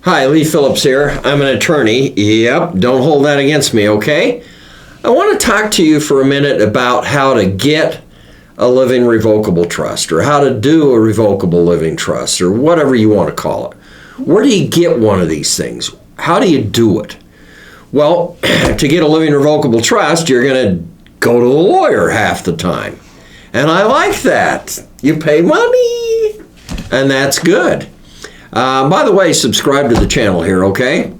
Hi, Lee Phillips here. I'm an attorney. Yep, don't hold that against me, okay? I want to talk to you for a minute about how to get a living revocable trust, or how to do a revocable living trust, or whatever you want to call it. Where do you get one of these things? How do you do it? Well, to get a living revocable trust, you're going to go to a lawyer half the time. And I like that. You pay money, and that's good. By the way, subscribe to the channel here, okay?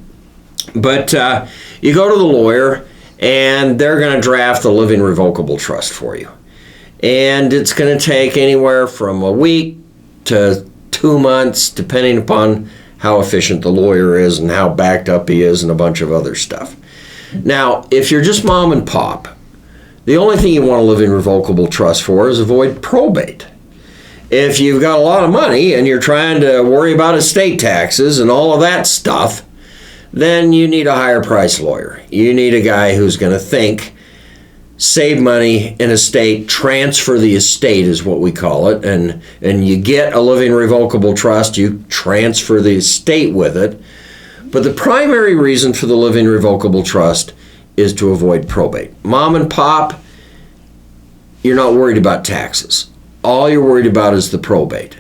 But you go to the lawyer, and they're going to draft the living revocable trust for you. And it's going to take anywhere from a week to 2 months, depending upon how efficient the lawyer is and how backed up he is and a bunch of other stuff. Now, if you're just mom and pop, the only thing you want a living revocable trust for is avoid probate. If you've got a lot of money and you're trying to worry about estate taxes and all of that stuff, then you need a higher price lawyer. You need a guy who's going to think, save money in estate, transfer the estate is what we call it, and you get a living revocable trust, you transfer the estate with it. But the primary reason for the living revocable trust is to avoid probate. Mom and pop, you're not worried about taxes. All you're worried about is the probate.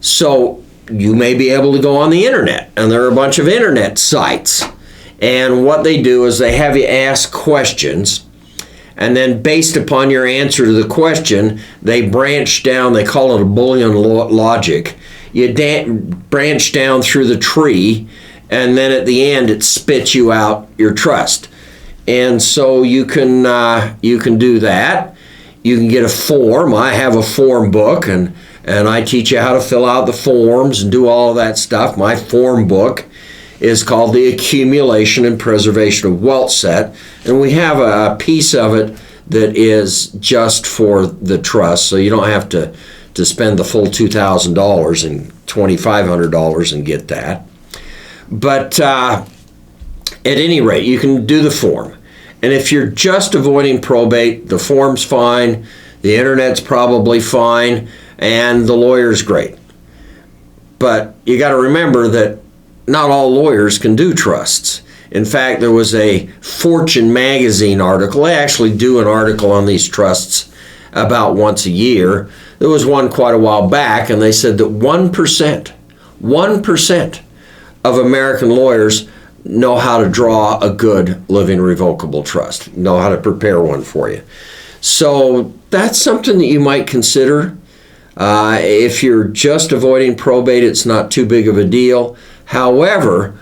So you may be able to go on the internet, and there are a bunch of internet sites. And what they do is they have you ask questions, and then based upon your answer to the question, they branch down, they call it a Boolean logic. You branch down through the tree, and then at the end it spits you out your trust. And so you can do that. You can get a form. I have a form book, and I teach you how to fill out the forms and do all of that stuff. My form book is called the Accumulation and Preservation of Wealth Set, and we have a piece of it that is just for the trust, so you don't have to spend the full $2,000 and $2,500 and get that. But at any rate, you can do the form. And if you're just avoiding probate, the form's fine, the internet's probably fine, and the lawyer's great. But you got to remember that not all lawyers can do trusts. In fact, there was a Fortune magazine article. They actually do an article on these trusts about once a year. There was one quite a while back, and they said that 1% of American lawyers know how to draw a good living revocable trust, know how to prepare one for you. So that's something that you might consider. If you're just avoiding probate, it's not too big of a deal. However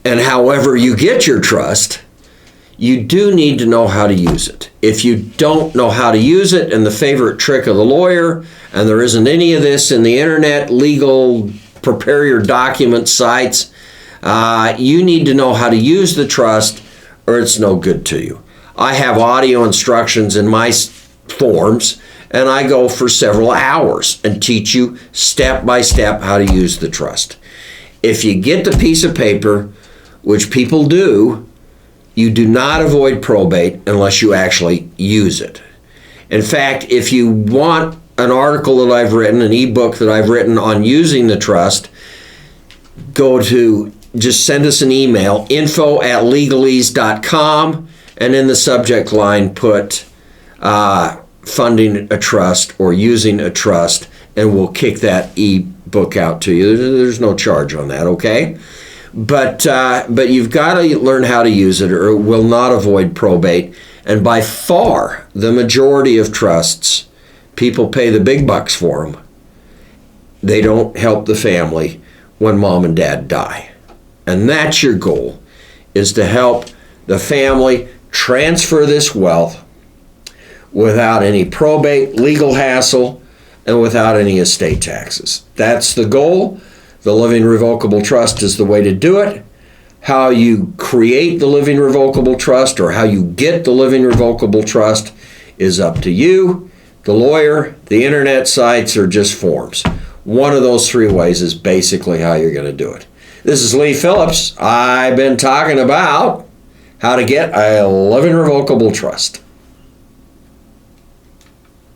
you get your trust, you do need to know how to use it. If you don't know how to use it, and the favorite trick of the lawyer, and there isn't any of this in the internet, legal, prepare your document sites, you need to know how to use the trust, or it's no good to you. I have audio instructions in my forms, and I go for several hours and teach you step by step how to use the trust. If you get the piece of paper, which people do, you do not avoid probate unless you actually use it. In fact, if you want an article that I've written, an ebook that I've written on using the trust, just send us an email, info@legalese.com, and in the subject line put funding a trust or using a trust, and we'll kick that ebook out to you. There's no charge on that, okay? But you've got to learn how to use it, or it will not avoid probate. And by far, the majority of trusts, people pay the big bucks for them. They don't help the family when mom and dad die. And that's your goal, is to help the family transfer this wealth without any probate, legal hassle, and without any estate taxes. That's the goal. The living revocable trust is the way to do it. How you create the living revocable trust, or how you get the living revocable trust, is up to you, the lawyer. The internet sites are just forms. One of those three ways is basically how you're going to do it. This is Lee Phillips. I've been talking about how to get a living revocable trust.